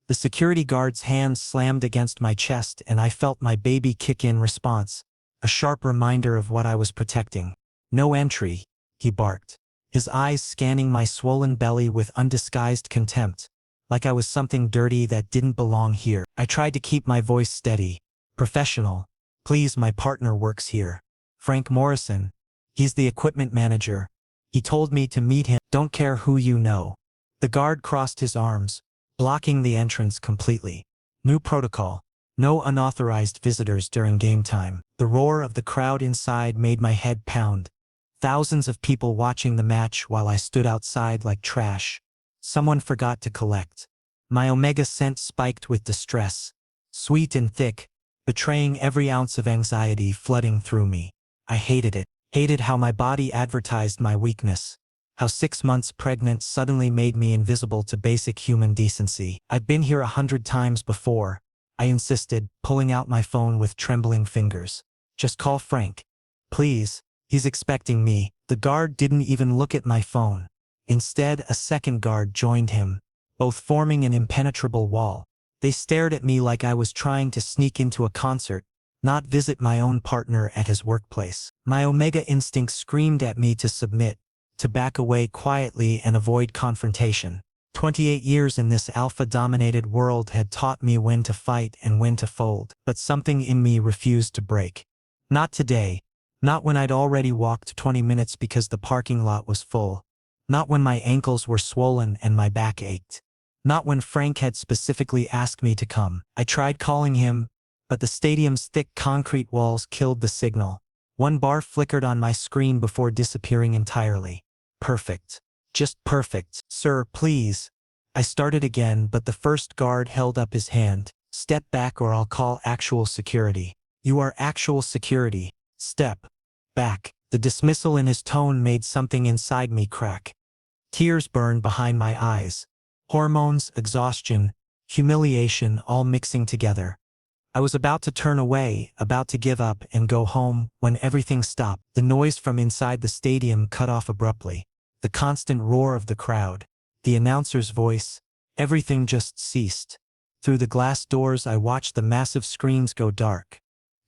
The security guard's hand slammed against my chest and I felt my baby kick in response, a sharp reminder of what I was protecting. "No entry," he barked, his eyes scanning my swollen belly with undisguised contempt, like I was something dirty that didn't belong here. I tried to keep my voice steady. "Professional. Please, my partner works here. Frank Morrison. He's the equipment manager. He told me to meet him. Don't care who you know." The guard crossed his arms, blocking the entrance completely. "New protocol. No unauthorized visitors during game time." The roar of the crowd inside made my head pound. Thousands of people watching the match while I stood outside like trash. Someone forgot to collect. My omega scent spiked with distress, sweet and thick, betraying every ounce of anxiety flooding through me. I hated it. Hated how my body advertised my weakness. How 6 months pregnant suddenly made me invisible to basic human decency. "I've been here 100 times before," I insisted, pulling out my phone with trembling fingers. "Just call Frank. Please. He's expecting me." The guard didn't even look at my phone. Instead, a second guard joined him, both forming an impenetrable wall. They stared at me like I was trying to sneak into a concert, not visit my own partner at his workplace. My omega instinct screamed at me to submit, to back away quietly and avoid confrontation. 28 years in this alpha-dominated world had taught me when to fight and when to fold, but something in me refused to break. Not today. Not when I'd already walked 20 minutes because the parking lot was full. Not when my ankles were swollen and my back ached. Not when Frank had specifically asked me to come. I tried calling him, but the stadium's thick concrete walls killed the signal. One bar flickered on my screen before disappearing entirely. Perfect. Just perfect. "Sir, please." I started again, but the first guard held up his hand. "Step back or I'll call actual security." "You are actual security. Step back." The dismissal in his tone made something inside me crack. Tears burned behind my eyes. Hormones, exhaustion, humiliation all mixing together. I was about to turn away, about to give up and go home, when everything stopped. The noise from inside the stadium cut off abruptly. The constant roar of the crowd, the announcer's voice, everything just ceased. Through the glass doors I watched the massive screens go dark.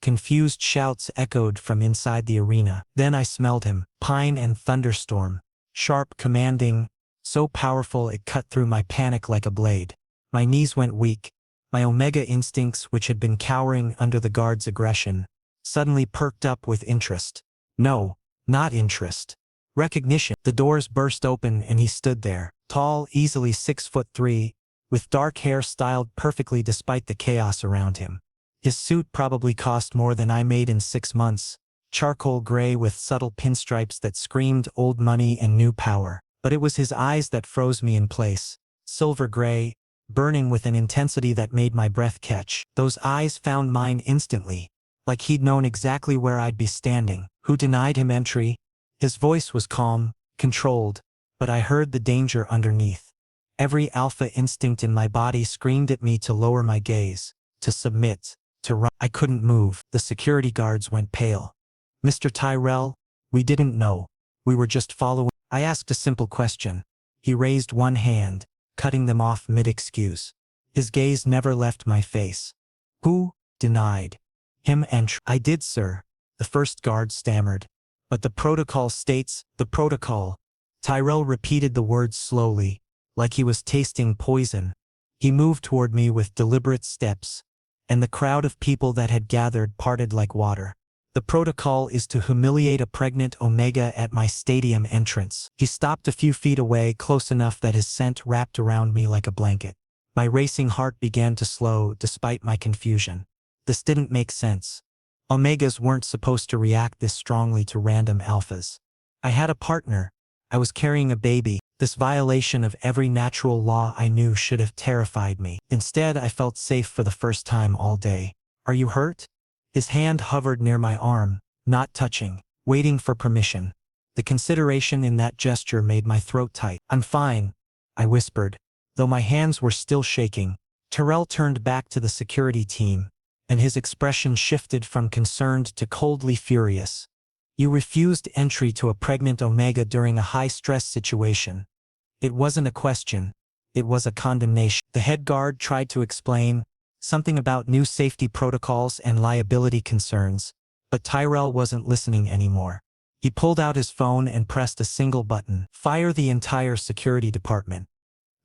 Confused shouts echoed from inside the arena. Then I smelled him, pine and thunderstorm. Sharp, commanding, so powerful it cut through my panic like a blade. My knees went weak. My omega instincts, which had been cowering under the guard's aggression, suddenly perked up with interest. No, not interest. Recognition. The doors burst open and he stood there, tall, easily 6'3", with dark hair styled perfectly despite the chaos around him. His suit probably cost more than I made in 6 months, charcoal gray with subtle pinstripes that screamed old money and new power. But it was his eyes that froze me in place, silver gray, burning with an intensity that made my breath catch. Those eyes found mine instantly, like he'd known exactly where I'd be standing. "Who denied him entry?" His voice was calm, controlled, but I heard the danger underneath. Every alpha instinct in my body screamed at me to lower my gaze, to submit, to run. I couldn't move. The security guards went pale. "Mr. Tyrell, we didn't know. We were just following." I asked a simple question. He raised one hand, cutting them off mid-excuse. His gaze never left my face. "Who denied him entry?" "I did, sir," the first guard stammered. "But the protocol states." "The protocol." Tyrell repeated the words slowly, like he was tasting poison. He moved toward me with deliberate steps, and the crowd of people that had gathered parted like water. "The protocol is to humiliate a pregnant omega at my stadium entrance." He stopped a few feet away, close enough that his scent wrapped around me like a blanket. My racing heart began to slow despite my confusion. This didn't make sense. Omegas weren't supposed to react this strongly to random alphas. I had a partner. I was carrying a baby. This violation of every natural law I knew should have terrified me. Instead, I felt safe for the first time all day. "Are you hurt?" His hand hovered near my arm, not touching, waiting for permission. The consideration in that gesture made my throat tight. "I'm fine," I whispered, though my hands were still shaking. Tyrell turned back to the security team, and his expression shifted from concerned to coldly furious. "You refused entry to a pregnant omega during a high-stress situation. It wasn't a question. It was a condemnation. The head guard tried to explain something about new safety protocols and liability concerns, but Tyrell wasn't listening anymore. He pulled out his phone and pressed a single button. Fire the entire security department.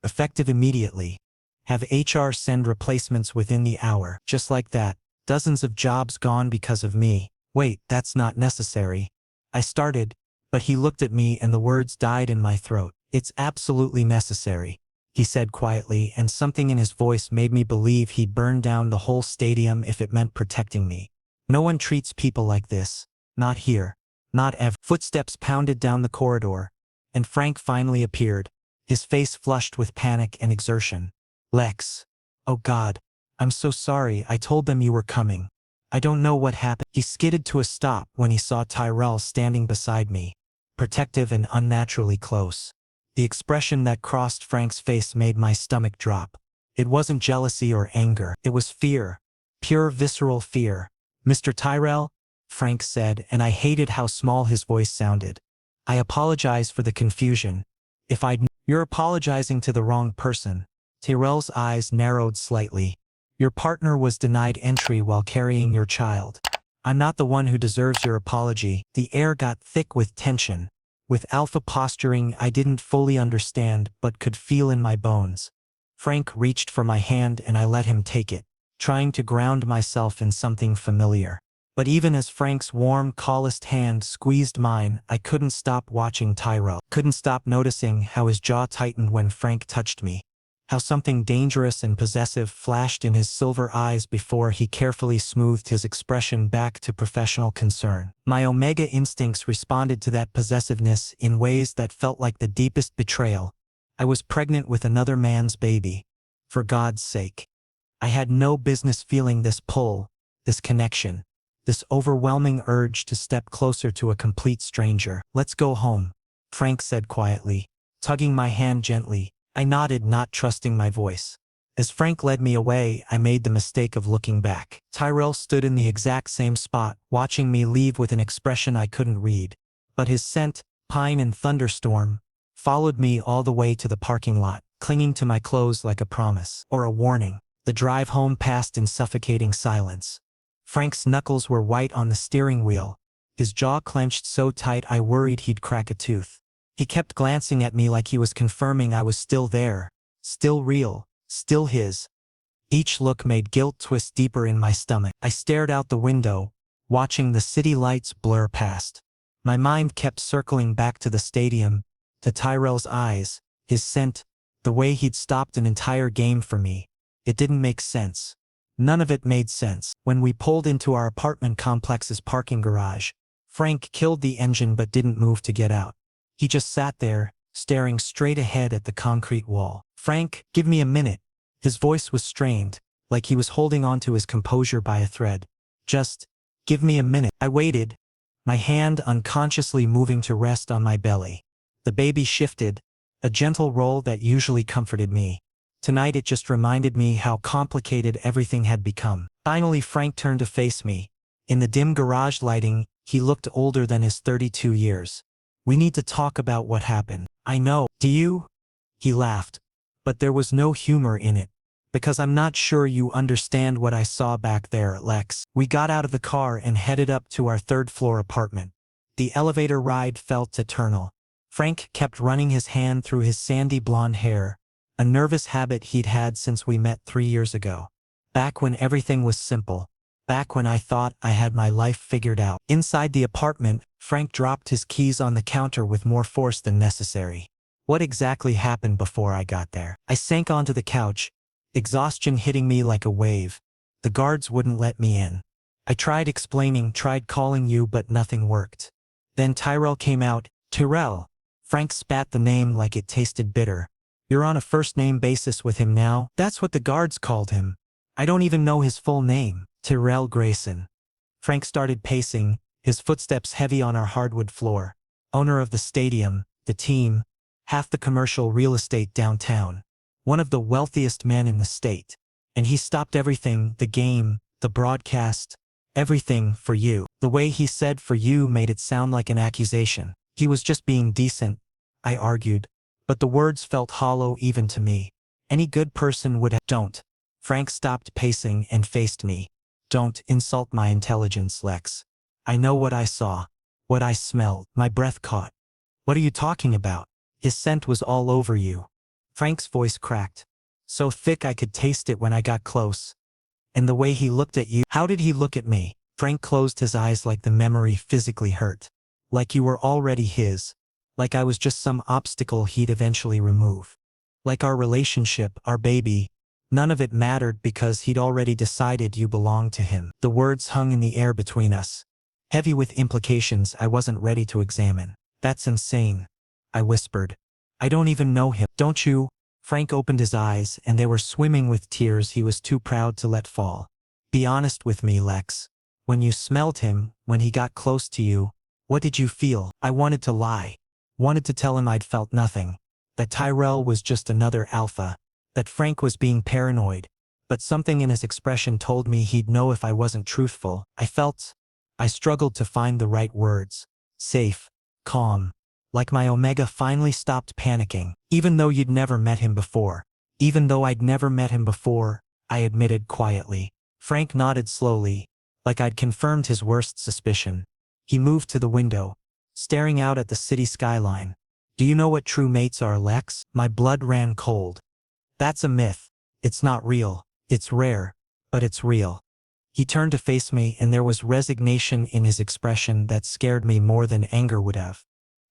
Effective immediately. Have HR send replacements within the hour. Just like that, dozens of jobs gone because of me. Wait, that's not necessary. I started, but he looked at me and the words died in my throat. It's absolutely necessary, he said quietly, and something in his voice made me believe he'd burn down the whole stadium if it meant protecting me. No one treats people like this. Not here. Not ever. Footsteps pounded down the corridor, and Frank finally appeared, his face flushed with panic and exertion. Lex. Oh God. I'm so sorry, I told them you were coming. I don't know what happened. He skidded to a stop when he saw Tyrell standing beside me, protective and unnaturally close. The expression that crossed Frank's face made my stomach drop. It wasn't jealousy or anger. It was fear. Pure visceral fear. Mr. Tyrell? Frank said, and I hated how small his voice sounded. I apologize for the confusion. If I'd... You're apologizing to the wrong person. Tyrell's eyes narrowed slightly. Your partner was denied entry while carrying your child. I'm not the one who deserves your apology. The air got thick with tension, with alpha posturing I didn't fully understand but could feel in my bones. Frank reached for my hand and I let him take it, trying to ground myself in something familiar. But even as Frank's warm, calloused hand squeezed mine, I couldn't stop watching Tyrell. Couldn't stop noticing how his jaw tightened when Frank touched me. How something dangerous and possessive flashed in his silver eyes before he carefully smoothed his expression back to professional concern. My omega instincts responded to that possessiveness in ways that felt like the deepest betrayal. I was pregnant with another man's baby. For God's sake. I had no business feeling this pull, this connection, this overwhelming urge to step closer to a complete stranger. Let's go home, Frank said quietly, tugging my hand gently. I nodded, not trusting my voice. As Frank led me away, I made the mistake of looking back. Tyrell stood in the exact same spot, watching me leave with an expression I couldn't read. But his scent, pine and thunderstorm, followed me all the way to the parking lot, clinging to my clothes like a promise or a warning. The drive home passed in suffocating silence. Frank's knuckles were white on the steering wheel, his jaw clenched so tight I worried he'd crack a tooth. He kept glancing at me like he was confirming I was still there, still real, still his. Each look made guilt twist deeper in my stomach. I stared out the window, watching the city lights blur past. My mind kept circling back to the stadium, to Tyrell's eyes, his scent, the way he'd stopped an entire game for me. It didn't make sense. None of it made sense. When we pulled into our apartment complex's parking garage, Frank killed the engine but didn't move to get out. He just sat there, staring straight ahead at the concrete wall. Frank, give me a minute. His voice was strained, like he was holding on to his composure by a thread. Just, give me a minute. I waited, my hand unconsciously moving to rest on my belly. The baby shifted, a gentle roll that usually comforted me. Tonight it just reminded me how complicated everything had become. Finally Frank turned to face me. In the dim garage lighting, he looked older than his 32 years. We need to talk about what happened. I know. Do you? He laughed. But there was no humor in it. Because I'm not sure you understand what I saw back there, Lex. We got out of the car and headed up to our third-floor apartment. The elevator ride felt eternal. Frank kept running his hand through his sandy blonde hair, a nervous habit he'd had since we met 3 years ago. Back when everything was simple. Back when I thought I had my life figured out. Inside the apartment, Frank dropped his keys on the counter with more force than necessary. What exactly happened before I got there? I sank onto the couch, exhaustion hitting me like a wave. The guards wouldn't let me in. I tried explaining, tried calling you, but nothing worked. Then Tyrell came out. Tyrell. Frank spat the name like it tasted bitter. You're on a first-name basis with him now? That's what the guards called him. I don't even know his full name. Tyrell Grayson. Frank started pacing, his footsteps heavy on our hardwood floor. Owner of the stadium, the team, half the commercial real estate downtown. One of the wealthiest men in the state. And he stopped everything, the game, the broadcast, everything for you. The way he said for you made it sound like an accusation. He was just being decent, I argued. But the words felt hollow even to me. Any good person would have. Don't. Frank stopped pacing and faced me. Don't insult my intelligence, Lex. I know what I saw. What I smelled. My breath caught. What are you talking about? His scent was all over you. Frank's voice cracked. So thick I could taste it when I got close. And the way he looked at you. How did he look at me? Frank closed his eyes like the memory physically hurt. Like you were already his. Like I was just some obstacle he'd eventually remove. Like our relationship, our baby. None of it mattered because he'd already decided you belonged to him. The words hung in the air between us, heavy with implications I wasn't ready to examine. That's insane, I whispered. I don't even know him. Don't you? Frank opened his eyes and they were swimming with tears he was too proud to let fall. Be honest with me, Lex. When you smelled him, when he got close to you, what did you feel? I wanted to lie. Wanted to tell him I'd felt nothing. That Tyrell was just another alpha. That Frank was being paranoid. But something in his expression told me he'd know if I wasn't truthful. I struggled to find the right words. Safe. Calm. Like my omega finally stopped panicking. Even though you'd never met him before. Even though I'd never met him before, I admitted quietly. Frank nodded slowly, like I'd confirmed his worst suspicion. He moved to the window, staring out at the city skyline. Do you know what true mates are, Lex? My blood ran cold. That's a myth. It's not real. It's rare. But it's real. He turned to face me and there was resignation in his expression that scared me more than anger would have.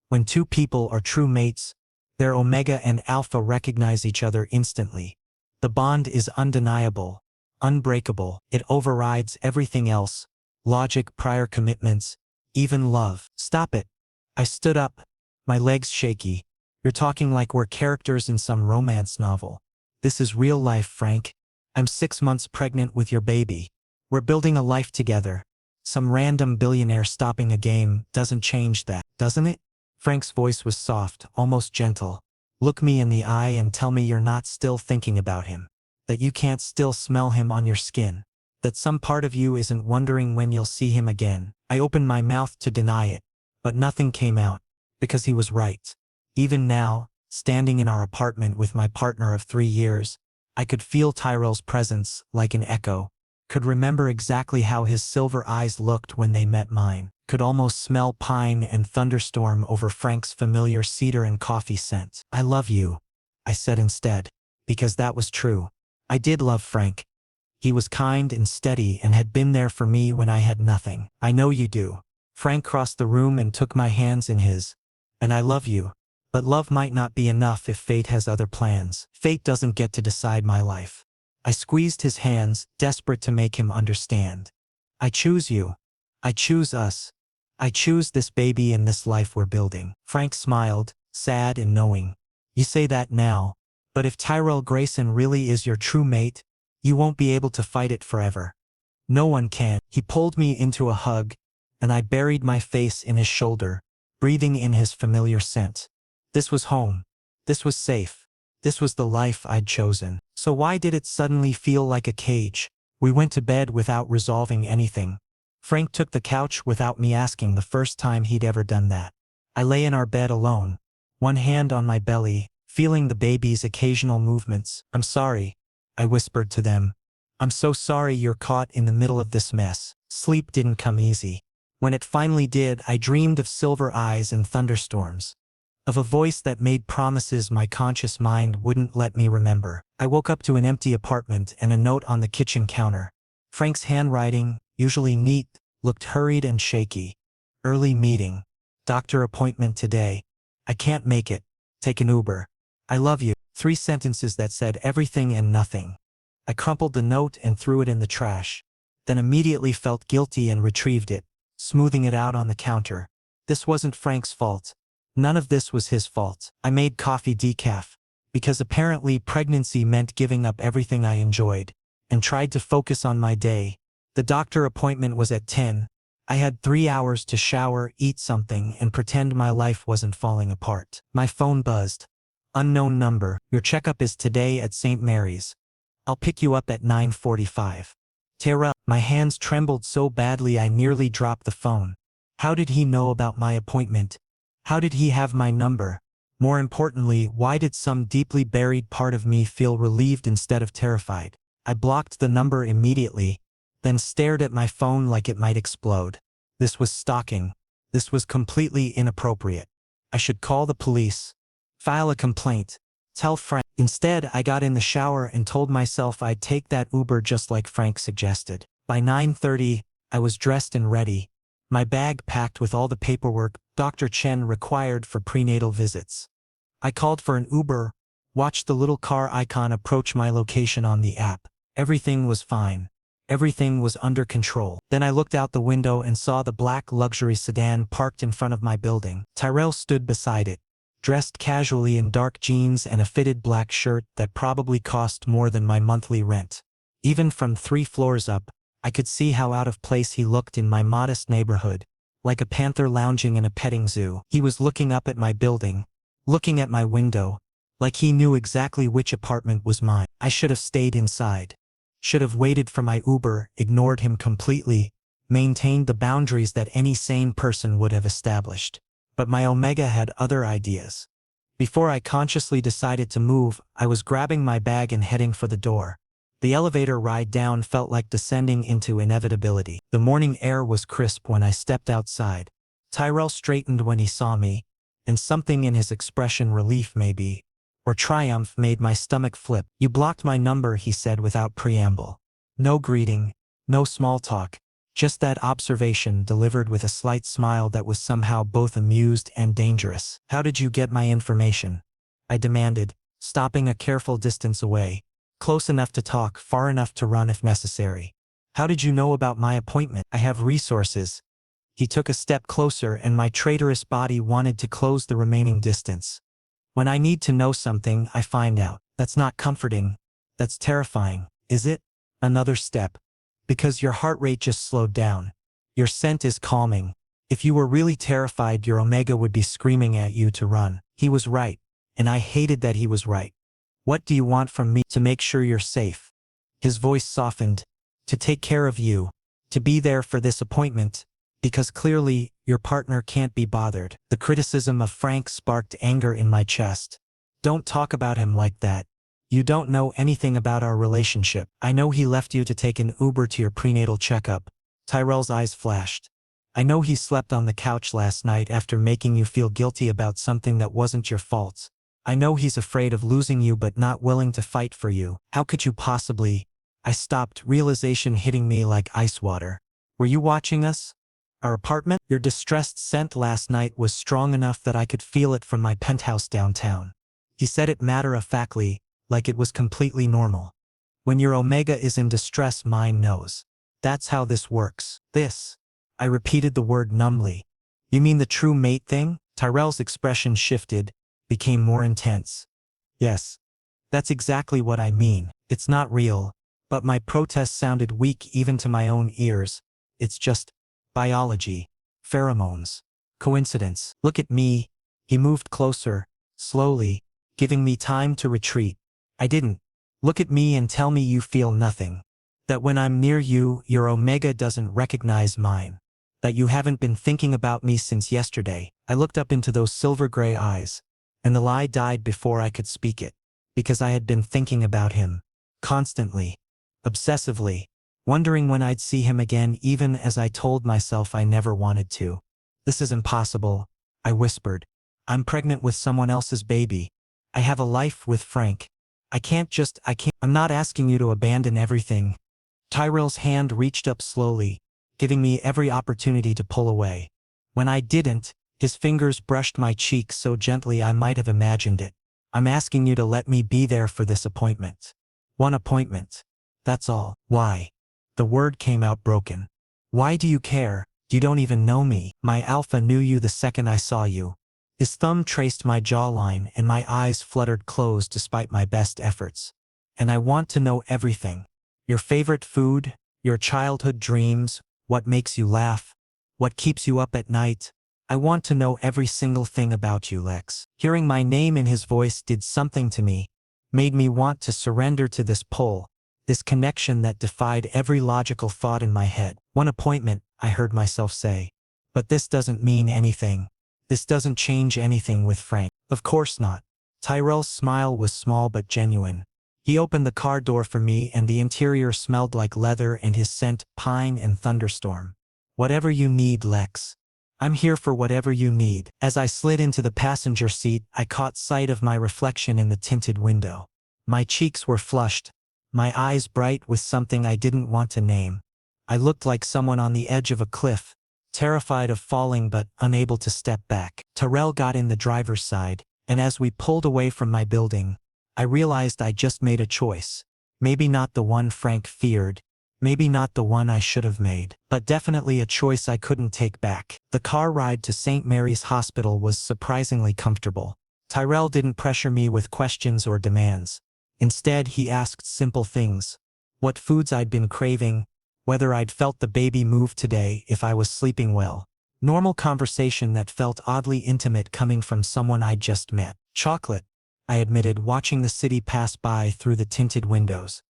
When two people are true mates, their omega and alpha recognize each other instantly. The bond is undeniable, unbreakable. It overrides everything else. Logic, prior commitments, even love. Stop it. I stood up, my legs shaky. You're talking like we're characters in some romance novel. This is real life, Frank. I'm 6 months pregnant with your baby. We're building a life together. Some random billionaire stopping a game doesn't change that, doesn't it? Frank's voice was soft, almost gentle. Look me in the eye and tell me you're not still thinking about him. That you can't still smell him on your skin. That some part of you isn't wondering when you'll see him again. I opened my mouth to deny it, but nothing came out, because he was right. Even now, standing in our apartment with my partner of 3 years, I could feel Tyrell's presence like an echo. Could remember exactly how his silver eyes looked when they met mine. Could almost smell pine and thunderstorm over Frank's familiar cedar and coffee scent. I love you, I said instead, because that was true. I did love Frank. He was kind and steady and had been there for me when I had nothing. I know you do. Frank crossed the room and took my hands in his. And I love you. But love might not be enough if fate has other plans. Fate doesn't get to decide my life. I squeezed his hands, desperate to make him understand. I choose you. I choose us. I choose this baby and this life we're building. Frank smiled, sad and knowing. You say that now, but if Tyrell Grayson really is your true mate, you won't be able to fight it forever. No one can. He pulled me into a hug, and I buried my face in his shoulder, breathing in his familiar scent. This was home. This was safe. This was the life I'd chosen. So why did it suddenly feel like a cage? We went to bed without resolving anything. Frank took the couch without me asking, the first time he'd ever done that. I lay in our bed alone, one hand on my belly, feeling the baby's occasional movements. I'm sorry, I whispered to them. I'm so sorry you're caught in the middle of this mess. Sleep didn't come easy. When it finally did, I dreamed of silver eyes and thunderstorms. Of a voice that made promises my conscious mind wouldn't let me remember. I woke up to an empty apartment and a note on the kitchen counter. Frank's handwriting, usually neat, looked hurried and shaky. Early meeting. Doctor appointment today. I can't make it. Take an Uber. I love you. 3 sentences that said everything and nothing. I crumpled the note and threw it in the trash. Then immediately felt guilty and retrieved it, smoothing it out on the counter. This wasn't Frank's fault. None of this was his fault. I made coffee decaf, because apparently pregnancy meant giving up everything I enjoyed, and tried to focus on my day. The doctor appointment was at 10. I had 3 hours to shower, eat something, and pretend my life wasn't falling apart. My phone buzzed. Unknown number. Your checkup is today at St. Mary's. I'll pick you up at 9:45. Tyrell. My hands trembled so badly I nearly dropped the phone. How did he know about my appointment? How did he have my number? More importantly, why did some deeply buried part of me feel relieved instead of terrified? I blocked the number immediately, then stared at my phone like it might explode. This was stalking. This was completely inappropriate. I should call the police. File a complaint. Tell Frank. Instead, I got in the shower and told myself I'd take that Uber just like Frank suggested. By 9:30, I was dressed and ready, my bag packed with all the paperwork Dr. Chen required for prenatal visits. I called for an Uber, watched the little car icon approach my location on the app. Everything was fine. Everything was under control. Then I looked out the window and saw the black luxury sedan parked in front of my building. Tyrell stood beside it, dressed casually in dark jeans and a fitted black shirt that probably cost more than my monthly rent. Even from 3 floors up, I could see how out of place he looked in my modest neighborhood, like a panther lounging in a petting zoo. He was looking up at my building, looking at my window, like he knew exactly which apartment was mine. I should have stayed inside. Should have waited for my Uber, ignored him completely, maintained the boundaries that any sane person would have established. But my Omega had other ideas. Before I consciously decided to move, I was grabbing my bag and heading for the door. The elevator ride down felt like descending into inevitability. The morning air was crisp when I stepped outside. Tyrell straightened when he saw me, and something in his expression, relief maybe, or triumph, made my stomach flip. "You blocked my number," he said without preamble. No greeting, no small talk, just that observation delivered with a slight smile that was somehow both amused and dangerous. "How did you get my information?" I demanded, stopping a careful distance away, close enough to talk, far enough to run if necessary. "How did you know about my appointment?" "I have resources." He took a step closer and my traitorous body wanted to close the remaining distance. "When I need to know something, I find out." "That's not comforting. That's terrifying, is it?" Another step. "Because your heart rate just slowed down. Your scent is calming. If you were really terrified, your Omega would be screaming at you to run." He was right, and I hated that he was right. "What do you want from me?" "To make sure you're safe." His voice softened. "To take care of you. To be there for this appointment. Because clearly, your partner can't be bothered." The criticism of Frank sparked anger in my chest. "Don't talk about him like that. You don't know anything about our relationship." "I know he left you to take an Uber to your prenatal checkup." Tyrell's eyes flashed. "I know he slept on the couch last night after making you feel guilty about something that wasn't your fault. I know he's afraid of losing you but not willing to fight for you." "How could you possibly?" I stopped, realization hitting me like ice water. "Were you watching us? Our apartment? Your distressed scent last night was strong enough that I could feel it from my penthouse downtown." He said it matter-of-factly, like it was completely normal. "When your Omega is in distress, mine knows. That's how this works." "This?" I repeated the word numbly. "You mean the true mate thing?" Tyrell's expression shifted, became more intense. "Yes. That's exactly what I mean. It's not real." But my protest sounded weak even to my own ears. "It's just biology. Pheromones. Coincidence. Look at me." He moved closer, slowly, giving me time to retreat. "I didn't. Look at me and tell me you feel nothing. That when I'm near you, your Omega doesn't recognize mine. That you haven't been thinking about me since yesterday." I looked up into those silver-gray eyes, and the lie died before I could speak it. Because I had been thinking about him. Constantly. Obsessively. Wondering when I'd see him again, even as I told myself I never wanted to. "This is impossible," I whispered. "I'm pregnant with someone else's baby. I have a life with Frank. I can't. I'm not asking you to abandon everything." Tyrell's hand reached up slowly, giving me every opportunity to pull away. When I didn't, his fingers brushed my cheek so gently I might have imagined it. "I'm asking you to let me be there for this appointment. One appointment. That's all." "Why?" The word came out broken. "Why do you care? You don't even know me." "My alpha knew you the second I saw you." His thumb traced my jawline and my eyes fluttered closed despite my best efforts. "And I want to know everything. Your favorite food, your childhood dreams, what makes you laugh, what keeps you up at night. I want to know every single thing about you, Lex." Hearing my name in his voice did something to me, made me want to surrender to this pull, this connection that defied every logical thought in my head. "One appointment," I heard myself say. "But this doesn't mean anything. This doesn't change anything with Frank. Of course not. Tyrell's smile was small but genuine. He opened the car door for me and the interior smelled like leather and his scent, pine and thunderstorm. Whatever you need, Lex. I'm here for whatever you need. As I slid into the passenger seat, I caught sight of my reflection in the tinted window. My cheeks were flushed, my eyes bright with something I didn't want to name. I looked like someone on the edge of a cliff, terrified of falling but unable to step back. Tyrell got in the driver's side, and as we pulled away from my building, I realized I just made a choice. Maybe not the one Frank feared, maybe not the one I should have made, but definitely a choice I couldn't take back. The car ride to St. Mary's Hospital was surprisingly comfortable. Tyrell didn't pressure me with questions or demands. Instead, he asked simple things. What foods I'd been craving, whether I'd felt the baby move today, if I was sleeping well. Normal conversation that felt oddly intimate coming from someone I'd just met. Chocolate, I admitted, watching the city pass by through the tinted windows.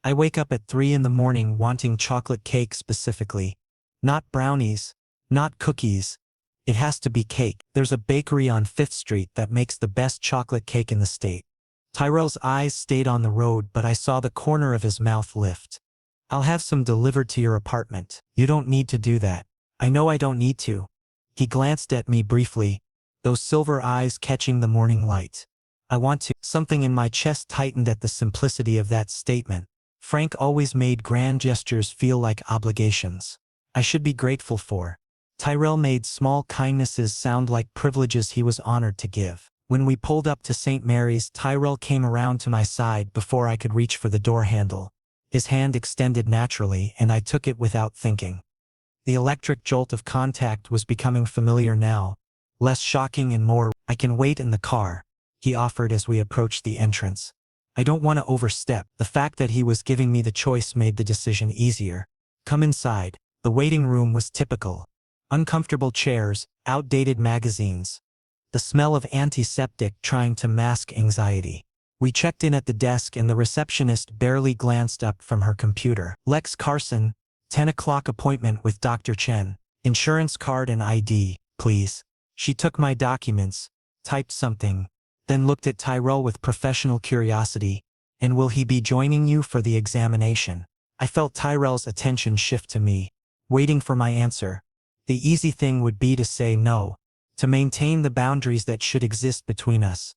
I wake up at 3 in the morning wanting chocolate cake specifically. Not brownies, not cookies. It has to be cake. There's a bakery on 5th Street that makes the best chocolate cake in the state. Tyrell's eyes stayed on the road, but I saw the corner of his mouth lift. I'll have some delivered to your apartment. You don't need to do that. I know I don't need to. He glanced at me briefly, those silver eyes catching the morning light. I want to. Something in my chest tightened at the simplicity of that statement. Frank always made grand gestures feel like obligations I should be grateful for. Tyrell made small kindnesses sound like privileges he was honored to give. When we pulled up to St. Mary's, Tyrell came around to my side before I could reach for the door handle. His hand extended naturally, and I took it without thinking. The electric jolt of contact was becoming familiar now, less shocking and more. I can wait in the car, he offered as we approached the entrance. I don't want to overstep. The fact that he was giving me the choice made the decision easier. Come inside. The waiting room was typical. Uncomfortable chairs, outdated magazines. The smell of antiseptic trying to mask anxiety. We checked in at the desk and the receptionist barely glanced up from her computer. Lex Carson, 10 o'clock appointment with Dr. Chen. Insurance card and ID, please. She took my documents, typed something, then looked at Tyrell with professional curiosity. And will he be joining you for the examination? I felt Tyrell's attention shift to me, waiting for my answer. The easy thing would be to say no, to maintain the boundaries that should exist between us.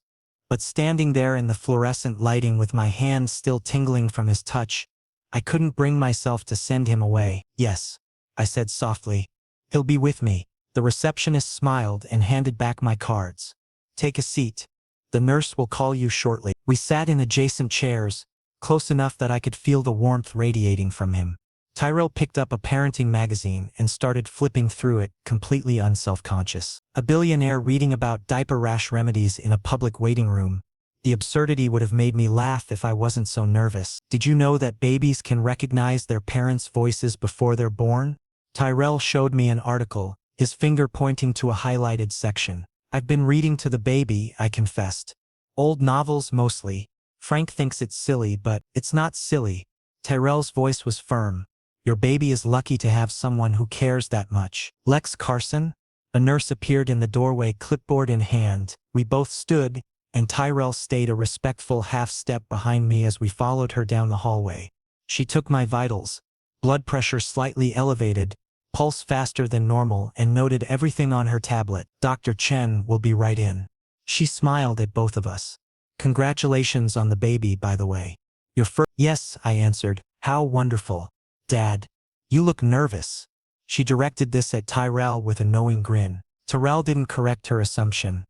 But standing there in the fluorescent lighting with my hands still tingling from his touch, I couldn't bring myself to send him away. Yes, I said softly. He'll be with me. The receptionist smiled and handed back my cards. Take a seat. The nurse will call you shortly. We sat in adjacent chairs, close enough that I could feel the warmth radiating from him. Tyrell picked up a parenting magazine and started flipping through it, completely unself-conscious. A billionaire reading about diaper rash remedies in a public waiting room. The absurdity would have made me laugh if I wasn't so nervous. Did you know that babies can recognize their parents' voices before they're born? Tyrell showed me an article, his finger pointing to a highlighted section. I've been reading to the baby, I confessed. Old novels mostly. Frank thinks it's silly, but it's not silly. Tyrell's voice was firm. Your baby is lucky to have someone who cares that much. Lex Carson? A nurse appeared in the doorway, clipboard in hand. We both stood, and Tyrell stayed a respectful half-step behind me as we followed her down the hallway. She took my vitals. Blood pressure slightly elevated, pulse faster than normal, and noted everything on her tablet. Dr. Chen will be right in. She smiled at both of us. Congratulations on the baby, by the way. Your first— Yes, I answered. How wonderful. Dad, you look nervous. She directed this at Tyrell with a knowing grin. Tyrell didn't correct her assumption.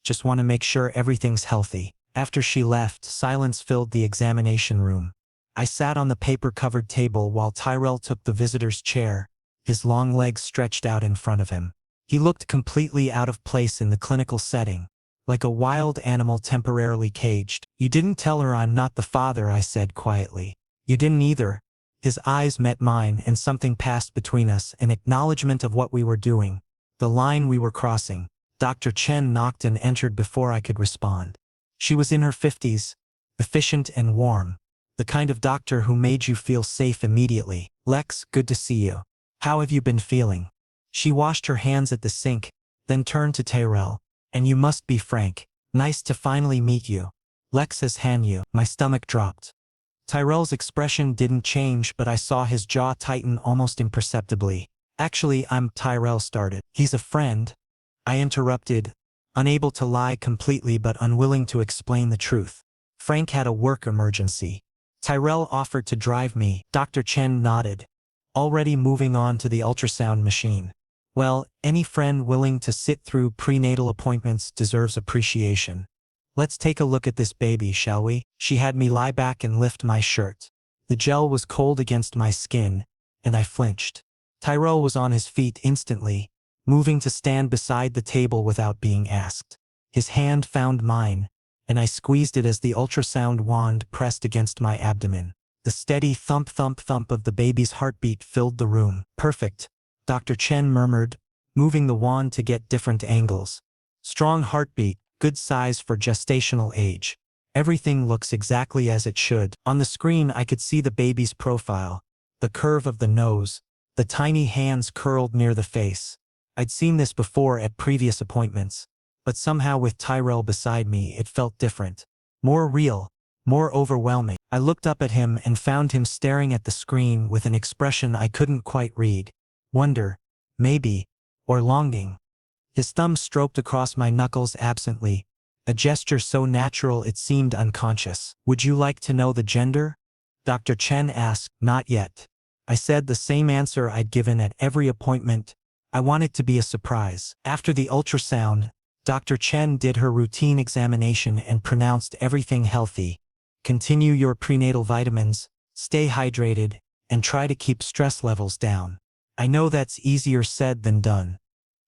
Just want to make sure everything's healthy. After she left, silence filled the examination room. I sat on the paper-covered table while Tyrell took the visitor's chair, his long legs stretched out in front of him. He looked completely out of place in the clinical setting, like a wild animal temporarily caged. You didn't tell her I'm not the father, I said quietly. You didn't either. His eyes met mine and something passed between us, an acknowledgement of what we were doing, the line we were crossing. Dr. Chen knocked and entered before I could respond. She was in her 50s, efficient and warm, the kind of doctor who made you feel safe immediately. Lex, good to see you. How have you been feeling? She washed her hands at the sink, then turned to Tyrell. And you must be Frank. Nice to finally meet you. Lex says han you. My stomach dropped. Tyrell's expression didn't change, but I saw his jaw tighten almost imperceptibly. Actually, I'm Tyrell started. He's a friend. I interrupted, unable to lie completely but unwilling to explain the truth. Frank had a work emergency. Tyrell offered to drive me. Dr. Chen nodded, already moving on to the ultrasound machine. Well, any friend willing to sit through prenatal appointments deserves appreciation. Let's take a look at this baby, shall we? She had me lie back and lift my shirt. The gel was cold against my skin, and I flinched. Tyrell was on his feet instantly, moving to stand beside the table without being asked. His hand found mine, and I squeezed it as the ultrasound wand pressed against my abdomen. The steady thump thump thump of the baby's heartbeat filled the room. Perfect, Dr. Chen murmured, moving the wand to get different angles. Strong heartbeat, good size for gestational age. Everything looks exactly as it should. On the screen I could see the baby's profile, the curve of the nose, the tiny hands curled near the face. I'd seen this before at previous appointments, but somehow with Tyrell beside me it felt different. More real, more overwhelming. I looked up at him and found him staring at the screen with an expression I couldn't quite read. Wonder, maybe, or longing. His thumb stroked across my knuckles absently, a gesture so natural it seemed unconscious. Would you like to know the gender? Dr. Chen asked. Not yet. I said the same answer I'd given at every appointment. I want it to be a surprise. After the ultrasound, Dr. Chen did her routine examination and pronounced everything healthy. Continue your prenatal vitamins, stay hydrated, and try to keep stress levels down. I know that's easier said than done.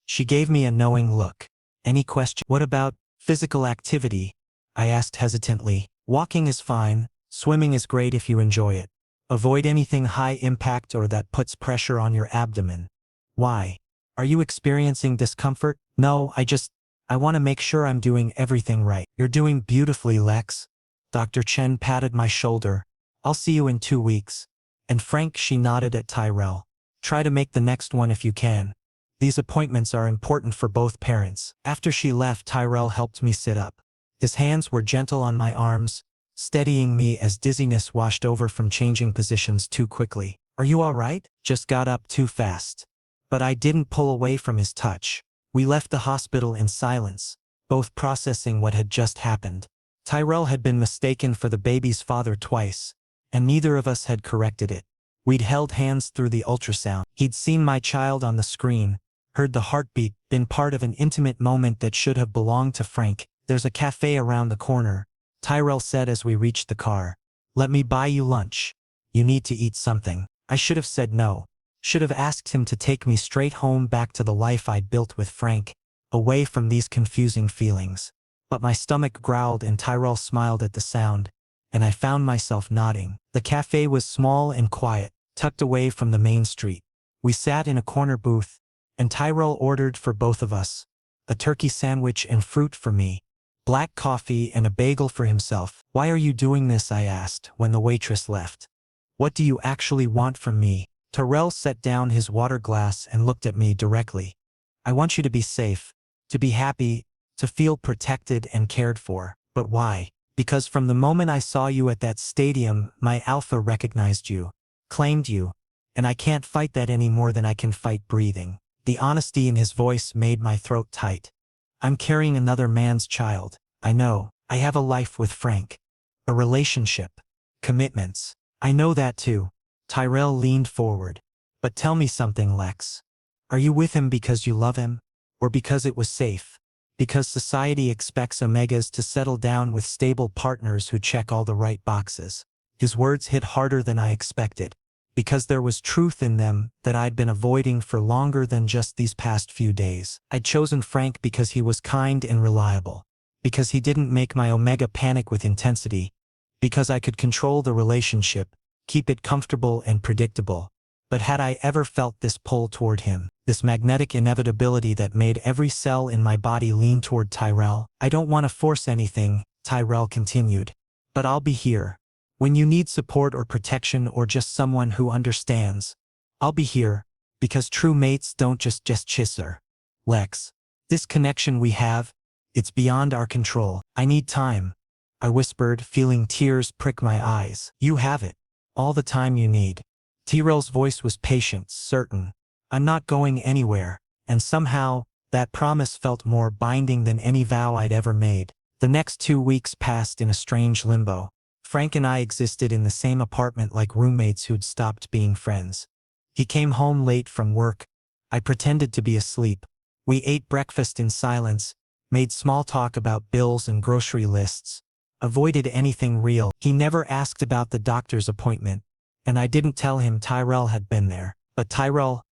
She gave me a knowing look. Any question? What about physical activity? I asked hesitantly. Walking is fine, swimming is great if you enjoy it. Avoid anything high impact or that puts pressure on your abdomen. Why? Are you experiencing discomfort? No, I want to make sure I'm doing everything right. You're doing beautifully, Lex. Dr. Chen patted my shoulder. I'll see you in 2 weeks. And Frank, she nodded at Tyrell. Try to make the next one if you can. These appointments are important for both parents. After she left, Tyrell helped me sit up. His hands were gentle on my arms, steadying me as dizziness washed over from changing positions too quickly. Are you all right? Just got up too fast. But I didn't pull away from his touch. We left the hospital in silence, both processing what had just happened. Tyrell had been mistaken for the baby's father twice, and neither of us had corrected it. We'd held hands through the ultrasound. He'd seen my child on the screen, heard the heartbeat, been part of an intimate moment that should have belonged to Frank. There's a cafe around the corner, Tyrell said as we reached the car. Let me buy you lunch. You need to eat something. I should have said no. Should have asked him to take me straight home back to the life I'd built with Frank, away from these confusing feelings. But my stomach growled and Tyrell smiled at the sound, and I found myself nodding. The cafe was small and quiet, tucked away from the main street. We sat in a corner booth, and Tyrell ordered for both of us, a turkey sandwich and fruit for me, black coffee and a bagel for himself. Why are you doing this? I asked when the waitress left. What do you actually want from me? Tyrell set down his water glass and looked at me directly. I want you to be safe, to be happy, to feel protected and cared for. But why? Because from the moment I saw you at that stadium, my alpha recognized you, claimed you, and I can't fight that any more than I can fight breathing. The honesty in his voice made my throat tight. I'm carrying another man's child. I know. I have a life with Frank. A relationship. Commitments. I know that too. Tyrell leaned forward. But tell me something, Lex. Are you with him because you love him? Or because it was safe? Because society expects omegas to settle down with stable partners who check all the right boxes? His words hit harder than I expected. Because there was truth in them that I'd been avoiding for longer than just these past few days. I'd chosen Frank because he was kind and reliable. Because he didn't make my omega panic with intensity. Because I could control the relationship, keep it comfortable and predictable. But had I ever felt this pull toward him, this magnetic inevitability that made every cell in my body lean toward Tyrell? I don't want to force anything, Tyrell continued. But I'll be here. When you need support or protection or just someone who understands, I'll be here, because true mates don't just chisser. Lex, This connection we have, it's beyond our control. I need time, I whispered, feeling tears prick my eyes. You have it. All the time you need. Tyrell's voice was patient, certain. I'm not going anywhere, and somehow, that promise felt more binding than any vow I'd ever made. The next 2 weeks passed in a strange limbo. Frank and I existed in the same apartment like roommates who'd stopped being friends. He came home late from work. I pretended to be asleep. We ate breakfast in silence, made small talk about bills and grocery lists, avoided anything real. He never asked about the doctor's appointment, and I didn't tell him Tyrell had been there. But Tyrell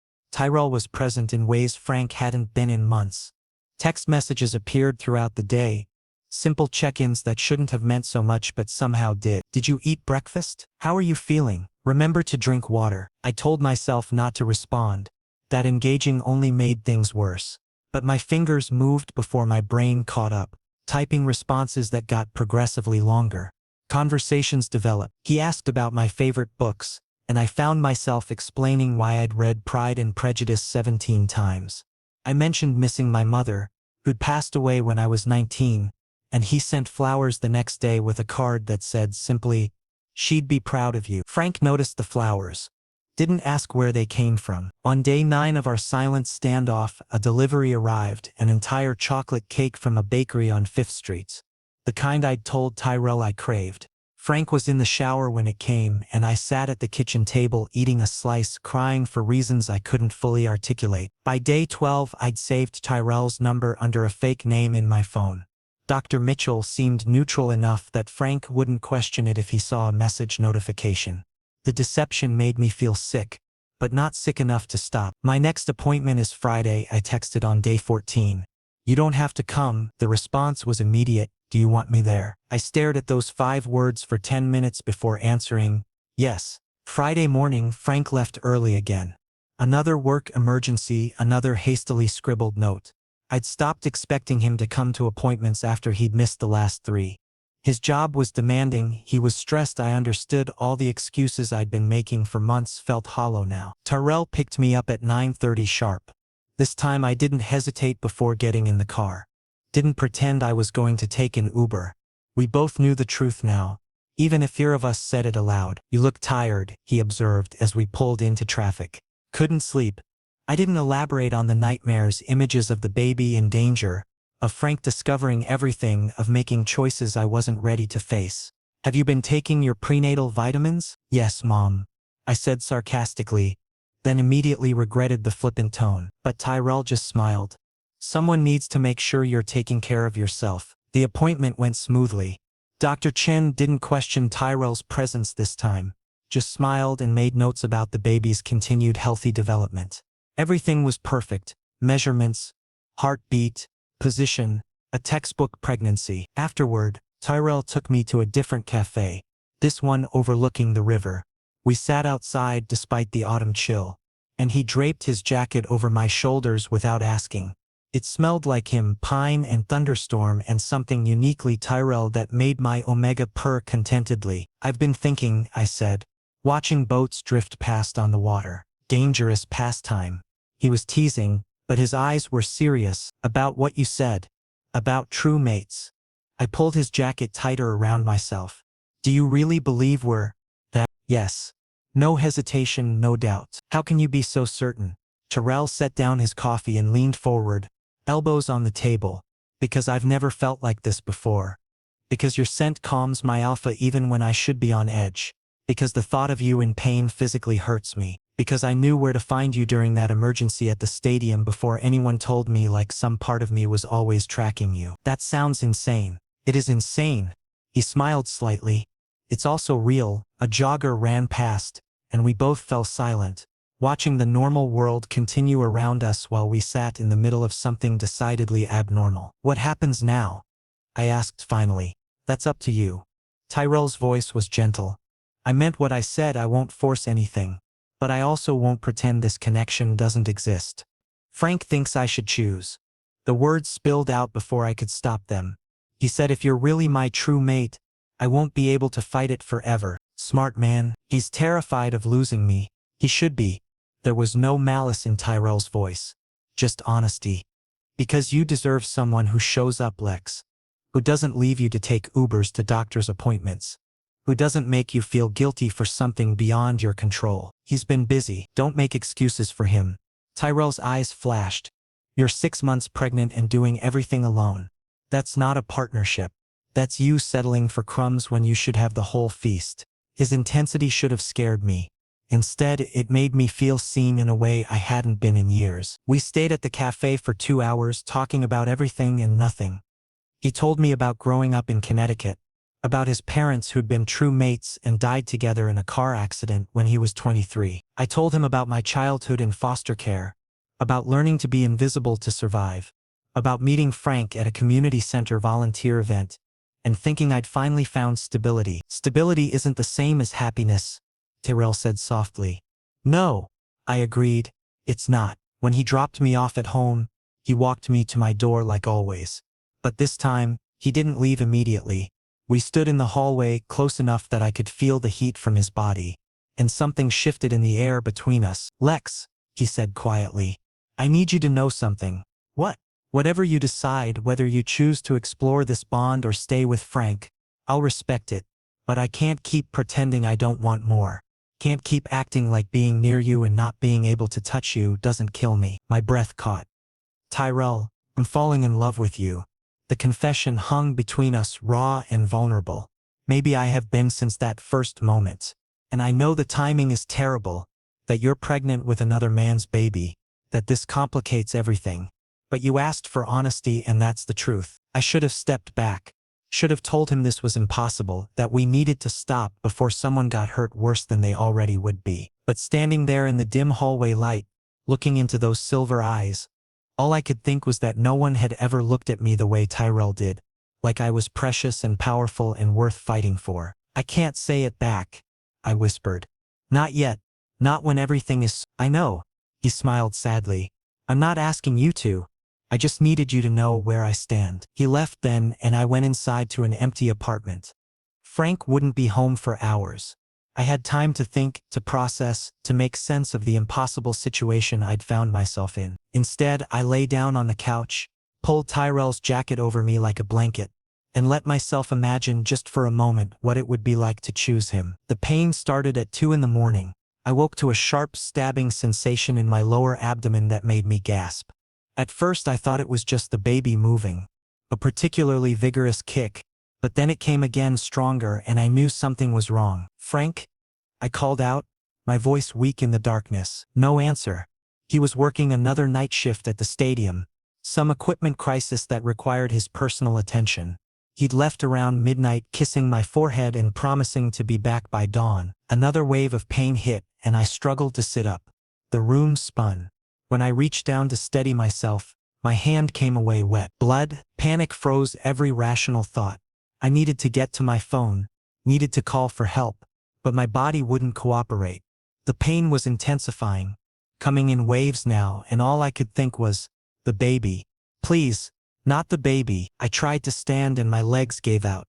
was present in ways Frank hadn't been in months. Text messages appeared throughout the day, simple check-ins that shouldn't have meant so much but somehow did. Did you eat breakfast? How are you feeling? Remember to drink water. I told myself not to respond, that engaging only made things worse. But my fingers moved before my brain caught up, typing responses that got progressively longer. Conversations developed. He asked about my favorite books, and I found myself explaining why I'd read Pride and Prejudice 17 times. I mentioned missing my mother, who'd passed away when I was 19, and he sent flowers the next day with a card that said simply, "She'd be proud of you." Frank noticed the flowers. Didn't ask where they came from. On day 9 of our silent standoff, a delivery arrived, an entire chocolate cake from a bakery on 5th Street. The kind I'd told Tyrell I craved. Frank was in the shower when it came, and I sat at the kitchen table eating a slice, crying for reasons I couldn't fully articulate. By day 12, I'd saved Tyrell's number under a fake name in my phone. Dr. Mitchell seemed neutral enough that Frank wouldn't question it if he saw a message notification. The deception made me feel sick, but not sick enough to stop. My next appointment is Friday, I texted on day 14. You don't have to come. The response was immediate. Do you want me there? I stared at those 5 words for 10 minutes before answering, yes. Friday morning, Frank left early again. Another work emergency, another hastily scribbled note. I'd stopped expecting him to come to appointments after he'd missed the last 3. His job was demanding, he was stressed. I understood. All the excuses I'd been making for months felt hollow now. Tyrell picked me up at 9:30 sharp. This time I didn't hesitate before getting in the car. Didn't pretend I was going to take an Uber. We both knew the truth now, even if fear of us said it aloud. You look tired, he observed as we pulled into traffic. Couldn't sleep. I didn't elaborate on the nightmares, images of the baby in danger, of Frank discovering everything, of making choices I wasn't ready to face. Have you been taking your prenatal vitamins? Yes, Mom, I said sarcastically, then immediately regretted the flippant tone. But Tyrell just smiled. Someone needs to make sure you're taking care of yourself. The appointment went smoothly. Dr. Chen didn't question Tyrell's presence this time, just smiled and made notes about the baby's continued healthy development. Everything was perfect. Measurements, heartbeat, position, a textbook pregnancy. Afterward, Tyrell took me to a different cafe, this one overlooking the river. We sat outside despite the autumn chill, and he draped his jacket over my shoulders without asking. It smelled like him, pine and thunderstorm, and something uniquely Tyrell that made my omega purr contentedly. I've been thinking, I said, watching boats drift past on the water. Dangerous pastime. He was teasing, but his eyes were serious. About what you said. About true mates. I pulled his jacket tighter around myself. Do you really believe we're that? Yes. No hesitation, no doubt. How can you be so certain? Tyrell set down his coffee and leaned forward, elbows on the table. Because I've never felt like this before. Because your scent calms my alpha even when I should be on edge. Because the thought of you in pain physically hurts me. Because I knew where to find you during that emergency at the stadium before anyone told me, like some part of me was always tracking you. That sounds insane. It is insane. He smiled slightly. It's also real. A jogger ran past, and we both fell silent, watching the normal world continue around us while we sat in the middle of something decidedly abnormal. What happens now? I asked finally. That's up to you. Tyrell's voice was gentle. I meant what I said. I won't force anything. But I also won't pretend this connection doesn't exist. Frank thinks I should choose. The words spilled out before I could stop them. He said, if you're really my true mate, I won't be able to fight it forever. Smart man. He's terrified of losing me. He should be. There was no malice in Tyrell's voice. Just honesty. Because you deserve someone who shows up, Lex. Who doesn't leave you to take Ubers to doctor's appointments. Who doesn't make you feel guilty for something beyond your control. He's been busy. Don't make excuses for him. Tyrell's eyes flashed. You're 6 months pregnant and doing everything alone. That's not a partnership. That's you settling for crumbs when you should have the whole feast. His intensity should have scared me. Instead, it made me feel seen in a way I hadn't been in years. We stayed at the cafe for 2 hours talking about everything and nothing. He told me about growing up in Connecticut, about his parents who'd been true mates and died together in a car accident when he was 23. I told him about my childhood in foster care, about learning to be invisible to survive, about meeting Frank at a community center volunteer event, and thinking I'd finally found stability. Stability isn't the same as happiness, Tyrell said softly. No, I agreed, it's not. When he dropped me off at home, he walked me to my door like always. But this time, he didn't leave immediately. We stood in the hallway close enough that I could feel the heat from his body. And something shifted in the air between us. Lex, he said quietly, I need you to know something. What? Whatever you decide, whether you choose to explore this bond or stay with Frank, I'll respect it. But I can't keep pretending I don't want more. Can't keep acting like being near you and not being able to touch you doesn't kill me. My breath caught. Tyrell, I'm falling in love with you. The confession hung between us raw and vulnerable. Maybe I have been since that first moment. And I know the timing is terrible, that you're pregnant with another man's baby, that this complicates everything. But you asked for honesty and that's the truth. I should have stepped back. Should have told him this was impossible, that we needed to stop before someone got hurt worse than they already would be. But standing there in the dim hallway light, looking into those silver eyes, all I could think was that no one had ever looked at me the way Tyrell did, like I was precious and powerful and worth fighting for. I can't say it back, I whispered. Not yet. Not when everything is. I know. He smiled sadly. I'm not asking you to. I just needed you to know where I stand. He left then and I went inside to an empty apartment. Frank wouldn't be home for hours. I had time to think, to process, to make sense of the impossible situation I'd found myself in. Instead, I lay down on the couch, pulled Tyrell's jacket over me like a blanket, and let myself imagine just for a moment what it would be like to choose him. The pain started at 2 in the morning. I woke to a sharp stabbing sensation in my lower abdomen that made me gasp. At first I thought it was just the baby moving, a particularly vigorous kick, but then it came again stronger and I knew something was wrong. Frank? I called out, my voice weak in the darkness. No answer. He was working another night shift at the stadium, some equipment crisis that required his personal attention. He'd left around midnight, kissing my forehead and promising to be back by dawn. Another wave of pain hit and I struggled to sit up. The room spun. When I reached down to steady myself, my hand came away wet. Blood, panic froze every rational thought. I needed to get to my phone, needed to call for help, but my body wouldn't cooperate. The pain was intensifying, coming in waves now, and all I could think was, the baby. Please, not the baby. I tried to stand and my legs gave out.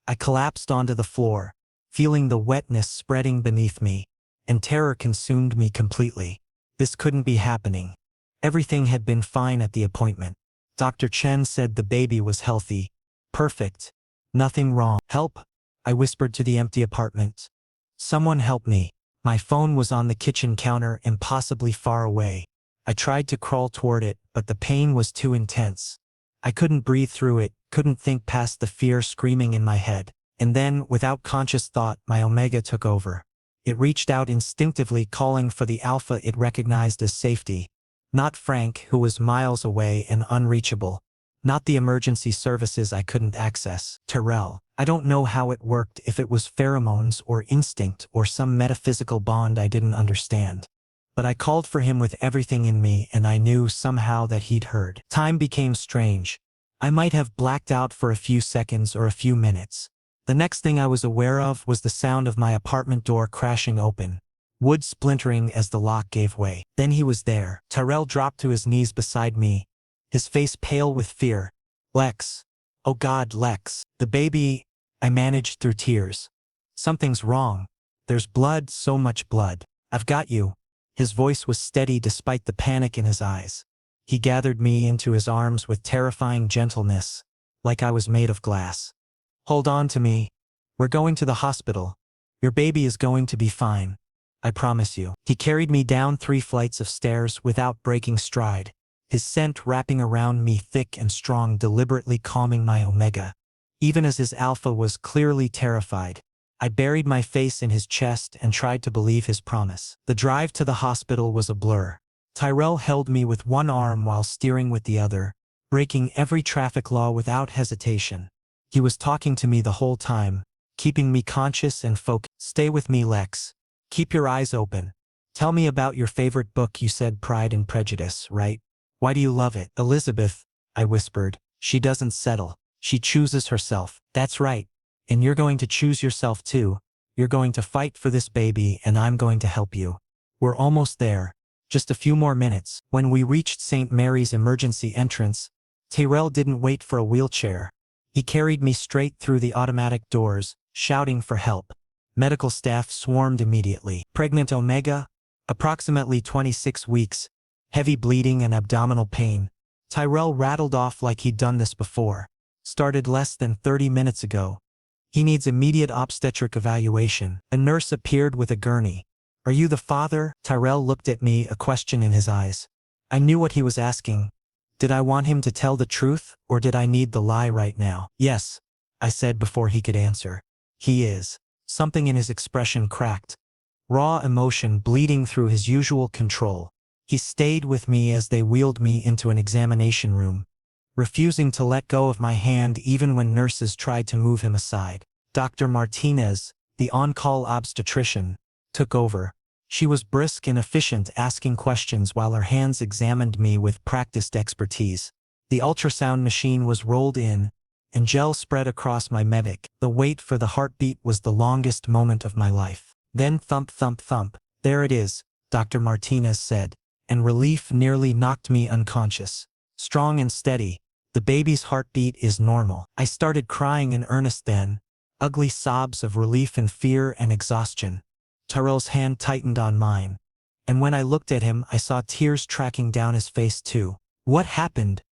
I collapsed onto the floor, feeling the wetness spreading beneath me, and terror consumed me completely. This couldn't be happening. Everything had been fine at the appointment. Dr. Chen said the baby was healthy, perfect. Nothing wrong. Help, I whispered to the empty apartment. Someone help me. My phone was on the kitchen counter, impossibly far away. I tried to crawl toward it, but the pain was too intense. I couldn't breathe through it, couldn't think past the fear screaming in my head. And then, without conscious thought, my omega took over. It reached out instinctively, calling for the alpha it recognized as safety. Not Frank, who was miles away and unreachable. Not the emergency services I couldn't access. Tyrell. I don't know how it worked, if it was pheromones or instinct or some metaphysical bond I didn't understand. But I called for him with everything in me and I knew somehow that he'd heard. Time became strange. I might have blacked out for a few seconds or a few minutes. The next thing I was aware of was the sound of my apartment door crashing open, wood splintering as the lock gave way. Then he was there. Tyrell dropped to his knees beside me, his face pale with fear. Lex. Oh God, Lex. The baby. I managed through tears. Something's wrong. There's blood, so much blood. I've got you. His voice was steady despite the panic in his eyes. He gathered me into his arms with terrifying gentleness, like I was made of glass. Hold on to me. We're going to the hospital. Your baby is going to be fine. I promise you. He carried me down 3 flights of stairs without breaking stride, his scent wrapping around me thick and strong, deliberately calming my omega. Even as his alpha was clearly terrified, I buried my face in his chest and tried to believe his promise. The drive to the hospital was a blur. Tyrell held me with one arm while steering with the other, breaking every traffic law without hesitation. He was talking to me the whole time, keeping me conscious and focused. Stay with me, Lex. Keep your eyes open. Tell me about your favorite book. You said Pride and Prejudice, right? Why do you love it? Elizabeth, I whispered. She doesn't settle. She chooses herself. That's right. And you're going to choose yourself too. You're going to fight for this baby and I'm going to help you. We're almost there. Just a few more minutes. When we reached St. Mary's emergency entrance, Tyrell didn't wait for a wheelchair. He carried me straight through the automatic doors, shouting for help. Medical staff swarmed immediately. Pregnant omega, approximately 26 weeks, heavy bleeding and abdominal pain. Tyrell rattled off like he'd done this before. Started less than 30 minutes ago. He needs immediate obstetric evaluation. A nurse appeared with a gurney. Are you the father? Tyrell looked at me, a question in his eyes. I knew what he was asking. Did I want him to tell the truth, or did I need the lie right now? Yes, I said before he could answer. He is. Something in his expression cracked. Raw emotion bleeding through his usual control. He stayed with me as they wheeled me into an examination room, refusing to let go of my hand even when nurses tried to move him aside. Dr. Martinez, the on-call obstetrician, took over. She was brisk and efficient, asking questions while her hands examined me with practiced expertise. The ultrasound machine was rolled in, and gel spread across my medic. The wait for the heartbeat was the longest moment of my life. Then thump, thump, thump. There it is, Dr. Martinez said, and relief nearly knocked me unconscious. Strong and steady. The baby's heartbeat is normal. I started crying in earnest then, ugly sobs of relief and fear and exhaustion. Tyrell's hand tightened on mine, and when I looked at him I saw tears tracking down his face too. What happened?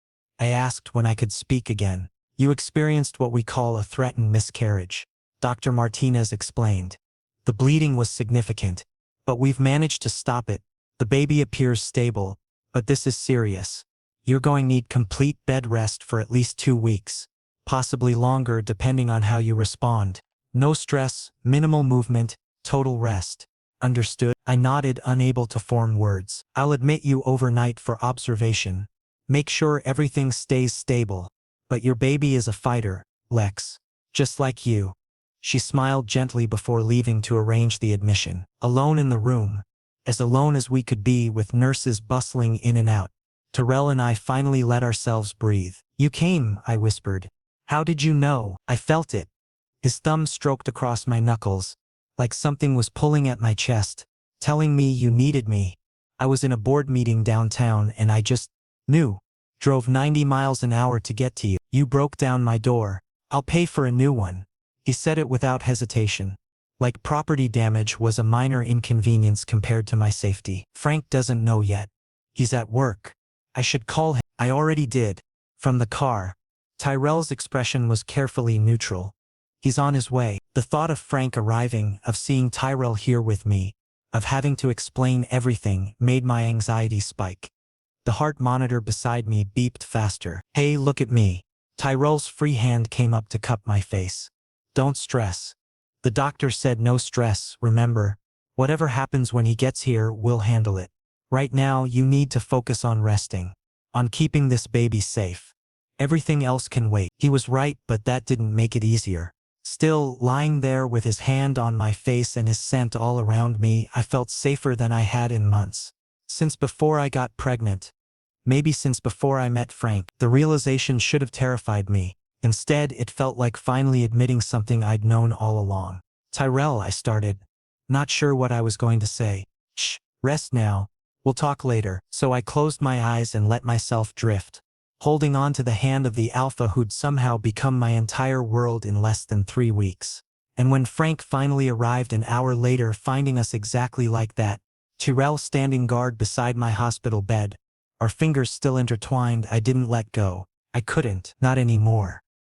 I asked when I could speak again. You experienced what we call a threatened miscarriage, Dr. Martinez explained. The bleeding was significant, but we've managed to stop it. The baby appears stable, but this is serious. You're going to need complete bed rest for at least 2 weeks, possibly longer depending on how you respond. No stress, minimal movement, total rest. Understood? I nodded, unable to form words. I'll admit you overnight for observation. Make sure everything stays stable. But your baby is a fighter, Lex. Just like you. She smiled gently before leaving to arrange the admission. Alone in the room, as alone as we could be with nurses bustling in and out, Tyrell and I finally let ourselves breathe. You came, I whispered. How did you know? I felt it. His thumb stroked across my knuckles, like something was pulling at my chest, telling me you needed me. I was in a board meeting downtown and I just knew. Drove 90 miles an hour to get to you. You broke down my door. I'll pay for a new one. He said it without hesitation. Like property damage was a minor inconvenience compared to my safety. Frank doesn't know yet. He's at work. I should call him. I already did. From the car. Tyrell's expression was carefully neutral. He's on his way. The thought of Frank arriving, of seeing Tyrell here with me, of having to explain everything, made my anxiety spike. The heart monitor beside me beeped faster. Hey, look at me. Tyrell's free hand came up to cup my face. Don't stress. The doctor said no stress, remember. Whatever happens when he gets here, we'll handle it. Right now, you need to focus on resting. On keeping this baby safe. Everything else can wait. He was right, but that didn't make it easier. Still, lying there with his hand on my face and his scent all around me, I felt safer than I had in months. Since before I got pregnant. Maybe since before I met Frank. The realization should have terrified me. Instead, it felt like finally admitting something I'd known all along. Tyrell, I started. Not sure what I was going to say. Shh, rest now. We'll talk later. So I closed my eyes and let myself drift, holding on to the hand of the alpha who'd somehow become my entire world in less than 3 weeks. And when Frank finally arrived an hour later, finding us exactly like that, Tyrell standing guard beside my hospital bed, Our fingers still intertwined. I didn't let go. I couldn't, not anymore.